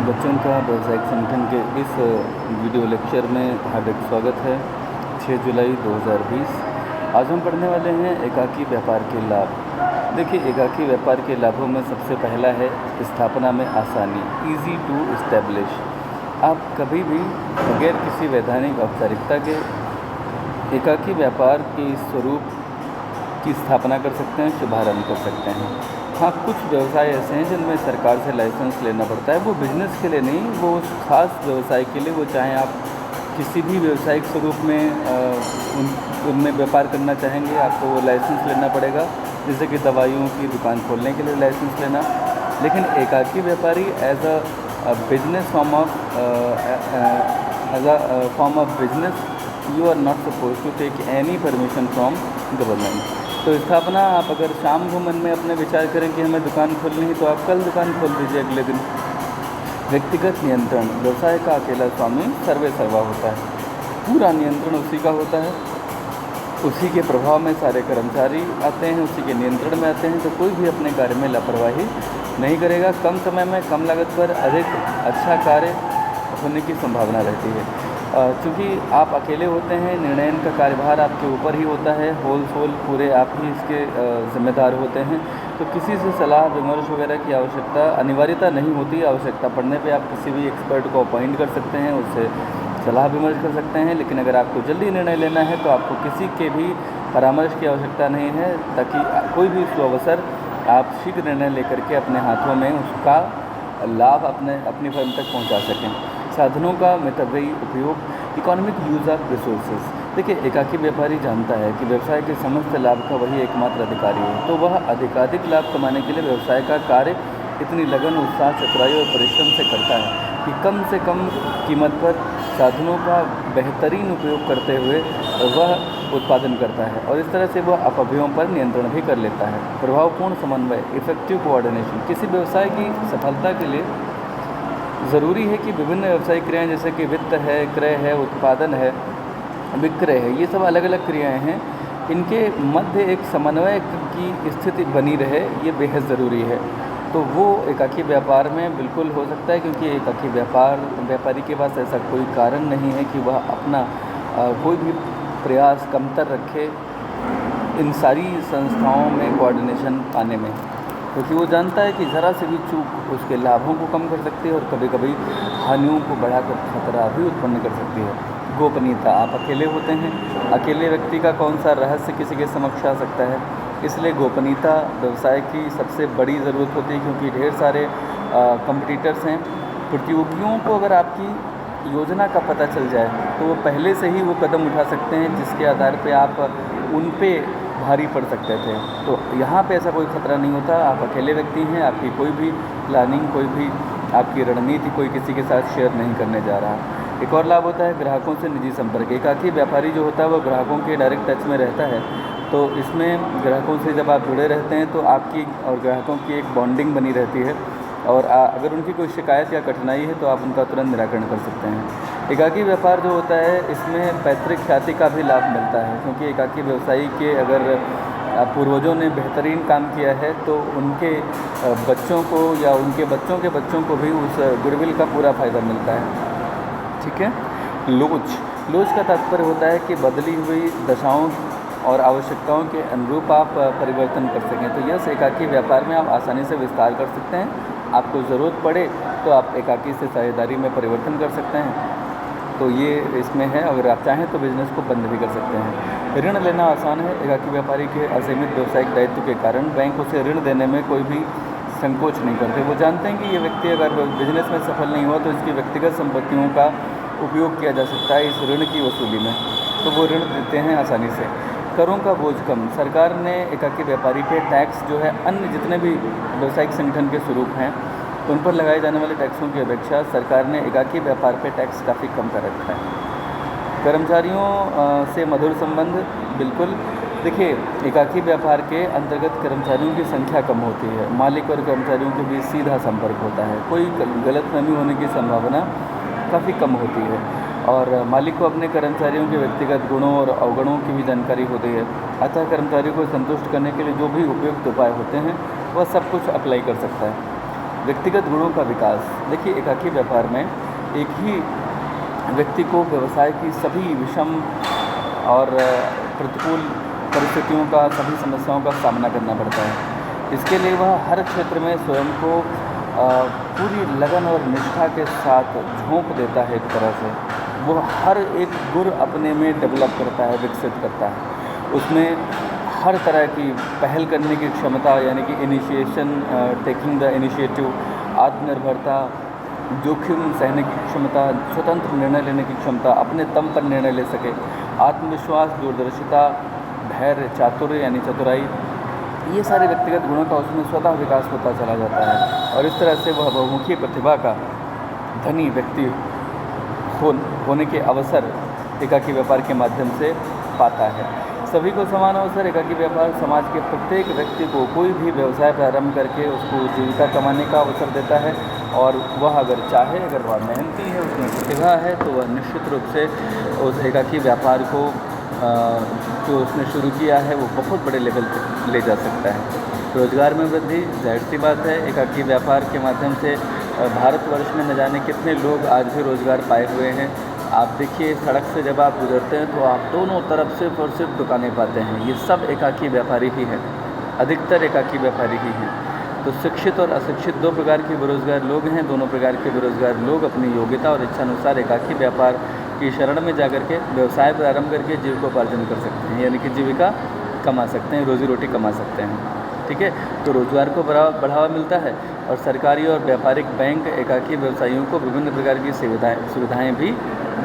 बच्चों का व्यावसायिक संगठन के इस वीडियो लेक्चर में हार्दिक स्वागत है। 6 जुलाई 2020। आज हम पढ़ने वाले हैं एकाकी व्यापार के लाभ। देखिए, एकाकी व्यापार के लाभों में सबसे पहला है स्थापना में आसानी, इजी टू इस्टेब्लिश। आप कभी भी बगैर किसी वैधानिक औपचारिकता के एकाकी व्यापार के स्वरूप की स्थापना कर सकते हैं, शुभारंभ कर सकते हैं। हाँ, कुछ व्यवसाय ऐसे हैं जिनमें सरकार से लाइसेंस लेना पड़ता है। वो बिजनेस के लिए नहीं, वो उस खास व्यवसाय के लिए। वो चाहे आप किसी भी व्यवसायिक स्वरूप में उनमें व्यापार करना चाहेंगे, आपको वो लाइसेंस लेना पड़ेगा। जैसे कि दवाइयों की दुकान खोलने के लिए लाइसेंस लेना। लेकिन एकाकी व्यापारी as a business form of business, you are not suppose to take any permission from government. तो स्थापना, आप अगर शाम को मन में अपने विचार करें कि हमें दुकान खोलनी है, तो आप कल दुकान खोल दीजिए अगले दिन। व्यक्तिगत नियंत्रण, व्यवसाय का अकेला स्वामी सर्वे सर्वा होता है। पूरा नियंत्रण उसी का होता है, उसी के प्रभाव में सारे कर्मचारी आते हैं, उसी के नियंत्रण में आते हैं। तो कोई भी अपने कार्य में लापरवाही नहीं करेगा। कम समय में कम लागत पर अधिक अच्छा कार्य होने की संभावना रहती है। चूँकि आप अकेले होते हैं, निर्णय का कार्यभार आपके ऊपर ही होता है, होल सोल पूरे आप ही इसके जिम्मेदार होते हैं। तो किसी से सलाह विमर्श वगैरह की आवश्यकता अनिवार्यता नहीं होती। आवश्यकता पड़ने पे आप किसी भी एक्सपर्ट को अपॉइंट कर सकते हैं, उससे सलाह विमर्श कर सकते हैं। लेकिन अगर आपको जल्दी निर्णय लेना है तो आपको किसी के भी परामर्श की आवश्यकता नहीं है, ताकि कोई भी सुअवसर आप शीघ्र निर्णय लेकर के अपने हाथों में उसका लाभ अपनी फर्म तक पहुँचा सकें। साधनों का मितव्ययी उपयोग, इकोनॉमिक यूज़ ऑफ रिसोर्सेज। देखिए, एकाकी व्यापारी जानता है कि व्यवसाय के समस्त लाभ का वही एकमात्र अधिकारी है। तो वह अधिकाधिक लाभ कमाने के लिए व्यवसाय का कार्य इतनी लगन, उत्साह, चतुराई और परिश्रम से करता है कि कम से कम कीमत पर साधनों का बेहतरीन उपयोग करते हुए वह उत्पादन करता है, और इस तरह से वह अपव्ययों पर नियंत्रण भी कर लेता है। प्रभावपूर्ण समन्वय, इफेक्टिव कोऑर्डिनेशन। किसी व्यवसाय की सफलता के लिए ज़रूरी है कि विभिन्न व्यवसायिक क्रियाएं, जैसे कि वित्त है, क्रय है, उत्पादन है, विक्रय है, ये सब अलग अलग क्रियाएं हैं। इनके मध्य एक समन्वय की स्थिति बनी रहे, ये बेहद ज़रूरी है। तो वो एकाकी व्यापार में बिल्कुल हो सकता है, क्योंकि एकाकी व्यापारी के पास ऐसा कोई कारण नहीं है कि वह अपना कोई भी प्रयास कमतर रखे इन सारी संस्थाओं में कोऑर्डिनेशन पाने में, क्योंकि वो जानता है कि ज़रा से भी चूक उसके लाभों को कम कर सकती है और कभी कभी हानियों को बढ़ाकर खतरा भी उत्पन्न कर सकती है। गोपनीयता, आप अकेले होते हैं, अकेले व्यक्ति का कौन सा रहस्य किसी के समक्ष आ सकता है, इसलिए गोपनीयता व्यवसाय की सबसे बड़ी ज़रूरत होती है। क्योंकि ढेर सारे कंपटीटर्स हैं, प्रतियोगियों को अगर आपकी योजना का पता चल जाए तो वो पहले से ही वो कदम उठा सकते हैं जिसके आधार पे आप उन पे भारी पड़ सकते थे। तो यहाँ पे ऐसा कोई ख़तरा नहीं होता। आप अकेले व्यक्ति हैं, आपकी कोई भी प्लानिंग, कोई भी आपकी रणनीति कोई किसी के साथ शेयर नहीं करने जा रहा। एक और लाभ होता है ग्राहकों से निजी संपर्क। एकाकी व्यापारी जो होता है वो ग्राहकों के डायरेक्ट टच में रहता है। तो इसमें ग्राहकों से जब आप जुड़े रहते हैं तो आपकी और ग्राहकों की एक बॉन्डिंग बनी रहती है, और अगर उनकी कोई शिकायत या कठिनाई है तो आप उनका तुरंत निराकरण कर सकते हैं। एकाकी व्यापार जो होता है, इसमें पैतृक ख्याति का भी लाभ मिलता है, क्योंकि एकाकी व्यवसायी के अगर पूर्वजों ने बेहतरीन काम किया है तो उनके बच्चों को या उनके बच्चों के बच्चों को भी उस गुडविल का पूरा फ़ायदा मिलता है। ठीक है। लोच का तात्पर्य होता है कि बदली हुई दशाओं और आवश्यकताओं के अनुरूप आप परिवर्तन कर सकें। तो यह एकाकी व्यापार में आप आसानी से विस्तार कर सकते हैं। आपको ज़रूरत पड़े तो आप एकाकी से साझेदारी में परिवर्तन कर सकते हैं। तो ये इसमें है। अगर आप चाहें तो बिज़नेस को बंद भी कर सकते हैं। ऋण लेना आसान है। एकाकी व्यापारी के असीमित व्यवसायिक दायित्व के कारण बैंक उसे ऋण देने में कोई भी संकोच नहीं करते। वो जानते हैं कि ये व्यक्ति अगर बिजनेस में सफल नहीं हुआ तो इसकी व्यक्तिगत संपत्तियों का उपयोग किया जा सकता है इस ऋण की वसूली में, तो वो ऋण देते हैं आसानी से। करों का बोझ कम। सरकार ने एकाकी व्यापारी पे टैक्स जो है अन्य जितने भी व्यवसायिक संगठन के स्वरूप हैं उन पर लगाए जाने वाले टैक्सों की अपेक्षा सरकार ने एकाकी व्यापार पे टैक्स काफ़ी कम कर रखा है। कर्मचारियों से मधुर संबंध, बिल्कुल। देखिए, एकाकी व्यापार के अंतर्गत कर्मचारियों की संख्या कम होती है, मालिक और कर्मचारियों के बीच सीधा संपर्क होता है, कोई गलतफहमी होने की संभावना काफ़ी कम होती है, और मालिक को अपने कर्मचारियों के व्यक्तिगत गुणों और अवगुणों की भी जानकारी होती है। अतः कर्मचारियों को संतुष्ट करने के लिए जो भी उपयुक्त उपाय होते हैं वह सब कुछ अप्लाई कर सकता है। व्यक्तिगत गुणों का विकास। देखिए, एकाकी व्यापार में एक ही व्यक्ति को व्यवसाय की सभी विषम और प्रतिकूल परिस्थितियों का, सभी समस्याओं का सामना करना पड़ता है। इसके लिए वह हर क्षेत्र में स्वयं को पूरी लगन और निष्ठा के साथ झोंक देता है। एक तरह से वो हर एक गुण अपने में डेवलप करता है, विकसित करता है। उसमें हर तरह की पहल करने की क्षमता, यानी कि इनिशिएशन, टेकिंग द इनिशिएटिव, आत्मनिर्भरता, जोखिम सहने की क्षमता, स्वतंत्र निर्णय लेने की क्षमता, अपने दम पर निर्णय ले सके, आत्मविश्वास, दूरदर्शिता, धैर्य, चातुर्य यानी चतुराई, ये सारे व्यक्तिगत गुणों का उसमें स्वतः विकास होता चला जाता है। और इस तरह से वह बहुमुखी प्रतिभा का धनी व्यक्ति होने के अवसर एकाकी व्यापार के माध्यम से पाता है। सभी को समान अवसर। एकाकी व्यापार समाज के प्रत्येक व्यक्ति को कोई भी व्यवसाय प्रारंभ करके उसको जीविका कमाने का अवसर देता है। और वह अगर चाहे, अगर वह मेहनती है, उसमें प्रतिभा है, तो वह निश्चित रूप से उस एकाकी व्यापार को जो उसने शुरू किया है वो बहुत बड़े लेवल तक ले जा सकता है। रोज़गार में वृद्धि, जाहिर सी बात है, एकाकी व्यापार के माध्यम से भारतवर्ष में न जाने कितने लोग आज भी रोज़गार पाए हुए हैं। आप देखिए, सड़क से जब आप गुजरते हैं तो आप दोनों तरफ सिर्फ और सिर्फ दुकानें पाते हैं। ये सब एकाकी व्यापारी ही हैं, अधिकतर एकाकी व्यापारी ही हैं। तो शिक्षित और अशिक्षित दो प्रकार के बेरोज़गार लोग हैं। दोनों प्रकार के बेरोज़गार लोग अपनी योग्यता और इच्छानुसार एकाकी व्यापार की शरण में जाकर के व्यवसाय प्रारंभ करके जीविकोपार्जन कर सकते हैं, यानी कि जीविका कमा सकते हैं, रोज़ी रोटी कमा सकते हैं। ठीक है, तो रोज़गार को बढ़ावा मिलता है। और सरकारी और व्यापारिक बैंक एकाकी व्यवसायियों को विभिन्न प्रकार की सुविधाएँ भी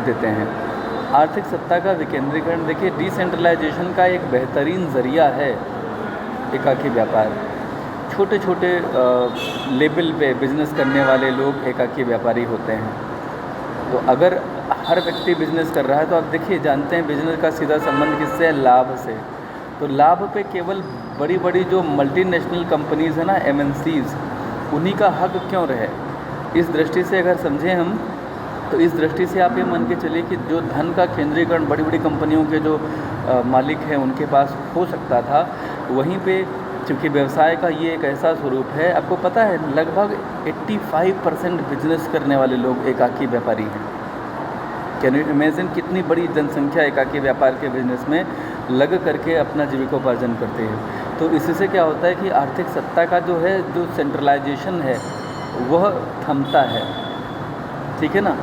देते हैं। आर्थिक सत्ता का विकेंद्रीकरण, देखिए डिसेंट्रलाइजेशन का एक बेहतरीन ज़रिया है एकाकी व्यापार। छोटे छोटे लेवल पे बिज़नेस करने वाले लोग एकाकी व्यापारी होते हैं। तो अगर हर व्यक्ति बिज़नेस कर रहा है तो आप देखिए, जानते हैं बिज़नेस का सीधा संबंध किससे है? लाभ से। तो लाभ पे केवल बड़ी बड़ी जो मल्टीनेशनल कंपनीज़ हैं ना, MNCs, उन्हीं का हक क्यों रहे? इस दृष्टि से अगर समझें हम, तो इस दृष्टि से आप ये मान के चलिए कि जो धन का केंद्रीकरण बड़ी बड़ी कंपनियों के जो मालिक हैं उनके पास हो सकता था, वहीं पे चूँकि व्यवसाय का ये एक ऐसा स्वरूप है, आपको पता है लगभग 85% बिजनेस करने वाले लोग एकाकी व्यापारी हैं। कैन यू इमेजिन कितनी बड़ी जनसंख्या एकाकी व्यापार के बिजनेस में लग करके अपना जीविकोपार्जन करते हैं। तो इससे क्या होता है कि आर्थिक सत्ता का जो है, जो सेंट्रलाइजेशन है, वह थमता है। ठीक है ना?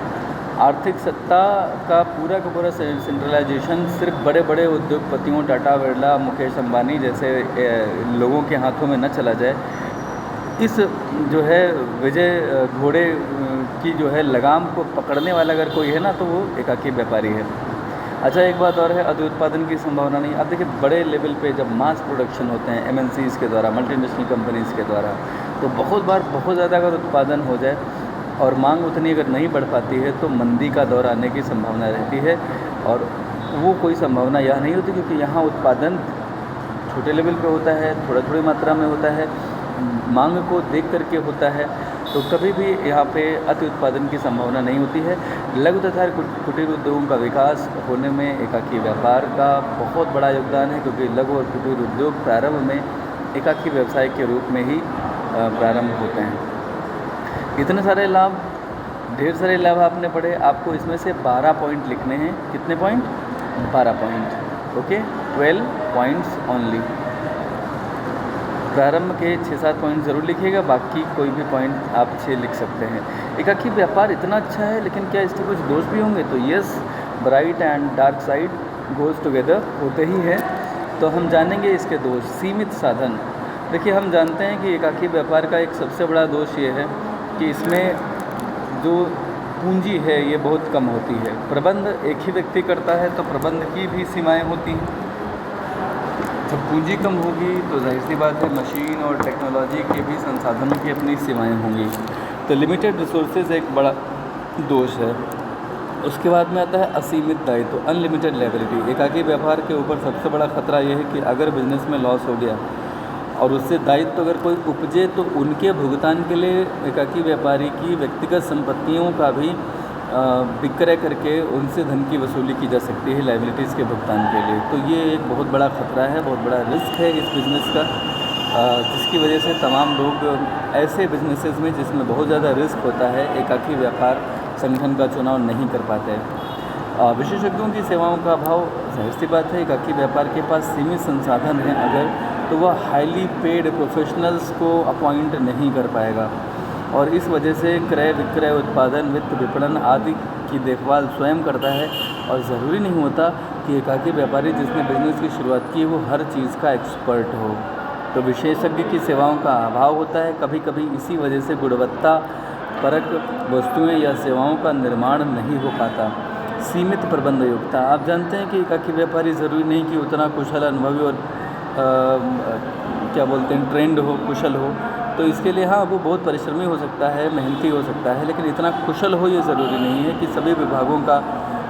आर्थिक सत्ता का पूरा सेंट्रलाइजेशन सिर्फ बड़े बड़े उद्योगपतियों, टाटा, बिरला, मुकेश अंबानी जैसे लोगों के हाथों में न चला जाए। इस जो है विजय घोड़े की जो है लगाम को पकड़ने वाला अगर कोई है ना, तो वो एकाकी व्यापारी है। अच्छा, एक बात और है, अधि उत्पादन की संभावना नहीं। अब देखिए, बड़े लेवल पे जब मास प्रोडक्शन होते हैं MNCs के द्वारा, मल्टीनेशनल कंपनीज़ के द्वारा, तो बहुत बार बहुत ज़्यादा अगर उत्पादन हो जाए और मांग उतनी अगर नहीं बढ़ पाती है तो मंदी का दौर आने की संभावना रहती है। और वो कोई संभावना यह नहीं होती, क्योंकि यहाँ उत्पादन छोटे लेवल पे होता है, थोड़ी मात्रा में होता है, मांग को देख करके होता है। तो कभी भी यहाँ पे अति उत्पादन की संभावना नहीं होती है। लघु तथा कुटीर उद्योगों का विकास होने में एकाकी व्यापार का बहुत बड़ा योगदान है, क्योंकि लघु और कुटीर उद्योग प्रारंभ में एकाकी व्यवसाय के रूप में ही प्रारंभ होते हैं। इतने सारे लाभ, ढेर सारे लाभ आपने पढ़े। आपको इसमें से 12 पॉइंट लिखने हैं। कितने point? 12 point. Okay, 12 points only. प्रारंभ के 6-7 पॉइंट ज़रूर लिखिएगा, बाकी कोई भी पॉइंट आप 6 लिख सकते हैं। एकाकी व्यापार इतना अच्छा है, लेकिन क्या इसके कुछ दोष भी होंगे? तो yes, bright and dark side goes together, होते ही हैं। तो हम जानेंगे इसके दोष। सीमित साधन, देखिए हम जानते हैं कि एकाकी व्यापार का एक सबसे बड़ा दोष ये है कि इसमें जो पूंजी है ये बहुत कम होती है। प्रबंध एक ही व्यक्ति करता है, तो प्रबंध की भी सीमाएं होती हैं। जब पूंजी कम होगी तो जाहिर सी बात है मशीन और टेक्नोलॉजी के भी संसाधनों की अपनी सीमाएं होंगी। तो लिमिटेड रिसोर्सेज एक बड़ा दोष है। उसके बाद में आता है असीमित दायित्व, अनलिमिटेड लायबिलिटी। एकाकी व्यापार के ऊपर सबसे बड़ा खतरा यह है कि अगर बिजनेस में लॉस हो गया और उससे दायित्व अगर कोई उपजे, तो उनके भुगतान के लिए एकाकी व्यापारी की व्यक्तिगत संपत्तियों का भी विक्रय करके उनसे धन की वसूली की जा सकती है लायबिलिटीज़ के भुगतान के लिए। तो ये एक बहुत बड़ा ख़तरा है, बहुत बड़ा रिस्क है इस बिज़नेस का। जिसकी वजह से तमाम लोग ऐसे बिजनेसेस में जिसमें बहुत ज़्यादा रिस्क होता है एकाकी व्यापार संगठन का चुनाव नहीं कर पाते हैं। विशेषज्ञों की सेवाओं का अभाव, जाहिर सी बात है एकाकी व्यापार के पास सीमित संसाधन हैं अगर, तो वह हाईली पेड प्रोफेशनल्स को अपॉइंट नहीं कर पाएगा और इस वजह से क्रय विक्रय, उत्पादन, वित्त, विपणन आदि की देखभाल स्वयं करता है। और ज़रूरी नहीं होता कि एकाकी व्यापारी जिसने बिजनेस की शुरुआत की वो हर चीज़ का एक्सपर्ट हो, तो विशेषज्ञ की सेवाओं का अभाव होता है। कभी कभी इसी वजह से गुणवत्ता परक वस्तुएं या सेवाओं का निर्माण नहीं हो पाता। सीमित प्रबंध योग्यता, आप जानते हैं कि एकाकी व्यापारी ज़रूरी नहीं कि उतना कुशल, अनुभवी और क्या बोलते हैं ट्रेंड हो, कुशल हो। तो इसके लिए हाँ वो बहुत परिश्रमी हो सकता है, मेहनती हो सकता है, लेकिन इतना कुशल हो ये ज़रूरी नहीं है कि सभी विभागों का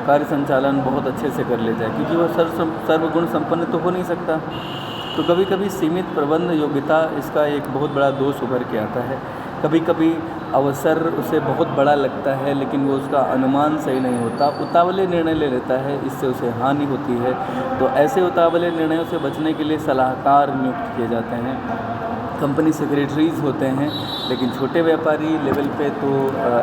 कार्य संचालन बहुत अच्छे से कर ले जाए, क्योंकि वह सर्वगुण संपन्न तो हो नहीं सकता। तो कभी कभी सीमित प्रबंध योग्यता इसका एक बहुत बड़ा दोष उभर के आता है। कभी कभी अवसर उसे बहुत बड़ा लगता है लेकिन वो उसका अनुमान सही नहीं होता, उतावले निर्णय ले लेता है, इससे उसे हानि होती है। तो ऐसे उतावले निर्णयों से बचने के लिए सलाहकार नियुक्त किए जाते हैं, कंपनी सेक्रेटरीज होते हैं। लेकिन छोटे व्यापारी लेवल पे तो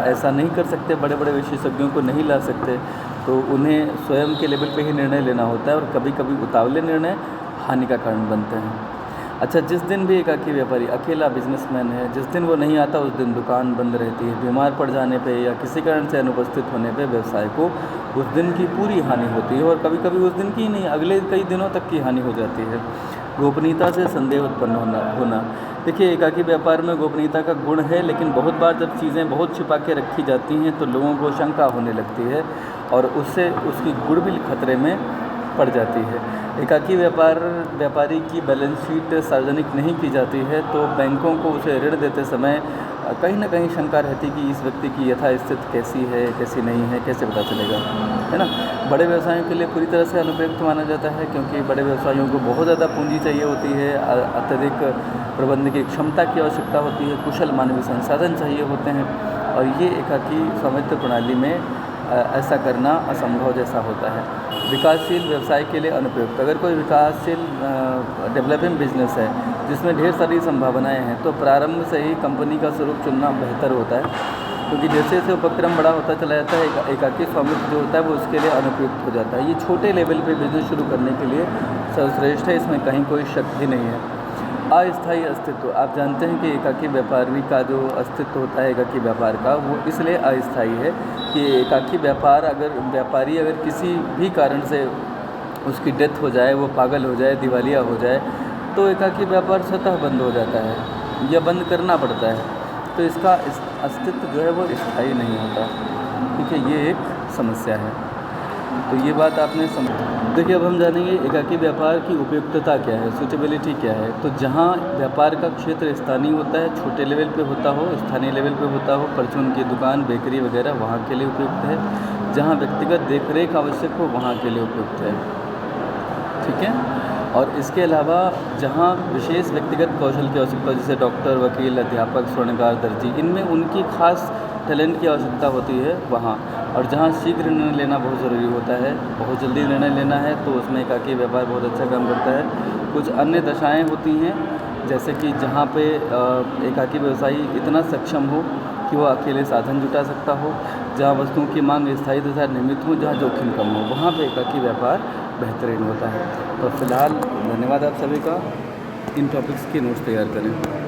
ऐसा नहीं कर सकते, बड़े बड़े विशेषज्ञों को नहीं ला सकते, तो उन्हें स्वयं के लेवल पे ही निर्णय लेना होता है और कभी कभी उतावले निर्णय हानि का कारण बनते हैं। अच्छा, जिस दिन भी एकाकी व्यापारी अकेला बिजनेसमैन है, जिस दिन वो नहीं आता उस दिन दुकान बंद रहती है। बीमार पड़ जाने पे या किसी कारण से अनुपस्थित होने पे व्यवसाय को उस दिन की पूरी हानि होती है और कभी कभी उस दिन की नहीं, अगले कई दिनों तक की हानि हो जाती है। गोपनीयता से संदेह उत्पन्न होना। देखिए, एकाकी व्यापार में गोपनीयता का गुण है, लेकिन बहुत बार जब चीज़ें बहुत छिपा के रखी जाती हैं तो लोगों को शंका होने लगती है और उससे उसकी गुडविल खतरे में पड़ जाती है। एकाकी व्यापारी की बैलेंस शीट सार्वजनिक नहीं की जाती है तो बैंकों को उसे ऋण देते समय कहीं ना कहीं शंका रहती कि इस व्यक्ति की यथास्थिति कैसी है, कैसी नहीं है, कैसे पता चलेगा, है ना। बड़े व्यवसायों के लिए पूरी तरह से अनुपयुक्त माना जाता है, क्योंकि बड़े व्यवसायियों को बहुत ज़्यादा पूंजी चाहिए होती है, अत्यधिक प्रबंध की क्षमता की आवश्यकता होती है, कुशल मानवीय संसाधन चाहिए होते हैं और ये एकाकी स्वामित्व प्रणाली में ऐसा करना असंभव जैसा होता है। विकासशील व्यवसाय के लिए अनुपयुक्त, अगर कोई विकासशील डेवलपिंग बिजनेस है जिसमें ढेर सारी संभावनाएं हैं तो प्रारंभ से ही कंपनी का स्वरूप चुनना बेहतर होता है, क्योंकि जैसे जैसे उपक्रम बड़ा होता चला जाता है एकाकी स्वामित्व जो होता है वो उसके लिए अनुपयुक्त हो जाता है। ये छोटे लेवल पे बिजनेस शुरू करने के लिए सर्वश्रेष्ठ है, इसमें कहीं कोई शक ही नहीं है। अस्थायी अस्तित्व, आप जानते हैं कि एकाकी व्यापारी का जो अस्तित्व होता है एकाकी व्यापार का, वो इसलिए अस्थायी है कि एकाकी व्यापारी अगर किसी भी कारण से उसकी डेथ हो जाए, वो पागल हो जाए, दिवालिया हो जाए, तो एकाकी व्यापार स्वतः बंद हो जाता है या बंद करना पड़ता है। तो इसका अस्तित्व जो है वो स्थायी नहीं होता, ठीक है, ये एक समस्या है। तो ये बात आपने देखिए, अब हम जानेंगे एकाकी व्यापार की उपयुक्तता क्या है, सूटेबिलिटी क्या है। तो जहाँ व्यापार का क्षेत्र स्थानीय होता है, छोटे लेवल पे होता हो, स्थानीय लेवल पे होता हो, परचून की दुकान, बेकरी वगैरह, वहाँ के लिए उपयुक्त है। जहाँ व्यक्तिगत देखरेख आवश्यक हो वहाँ के लिए उपयुक्त है, ठीक है। और इसके अलावा जहाँ विशेष व्यक्तिगत कौशल की आवश्यकता, जैसे डॉक्टर, वकील, अध्यापक, स्वर्णकार, दर्जी, इनमें उनकी खास टैलेंट की आवश्यकता होती है वहाँ। और जहाँ शीघ्र निर्णय लेना बहुत ज़रूरी होता है, बहुत जल्दी निर्णय लेना है, तो उसमें एकाकी व्यापार बहुत अच्छा काम करता है। कुछ अन्य दशाएं होती हैं, जैसे कि जहाँ पे एकाकी व्यवसायी इतना सक्षम हो कि वो अकेले साधन जुटा सकता हो, जहाँ वस्तुओं की मांग स्थायी तथा नियमित हो, जहाँ जोखिम कम हो, वहाँ पे एकाकी व्यापार बेहतरीन होता है। तो फिलहाल धन्यवाद आप सभी का। इन टॉपिक्स के नोट्स तैयार करें।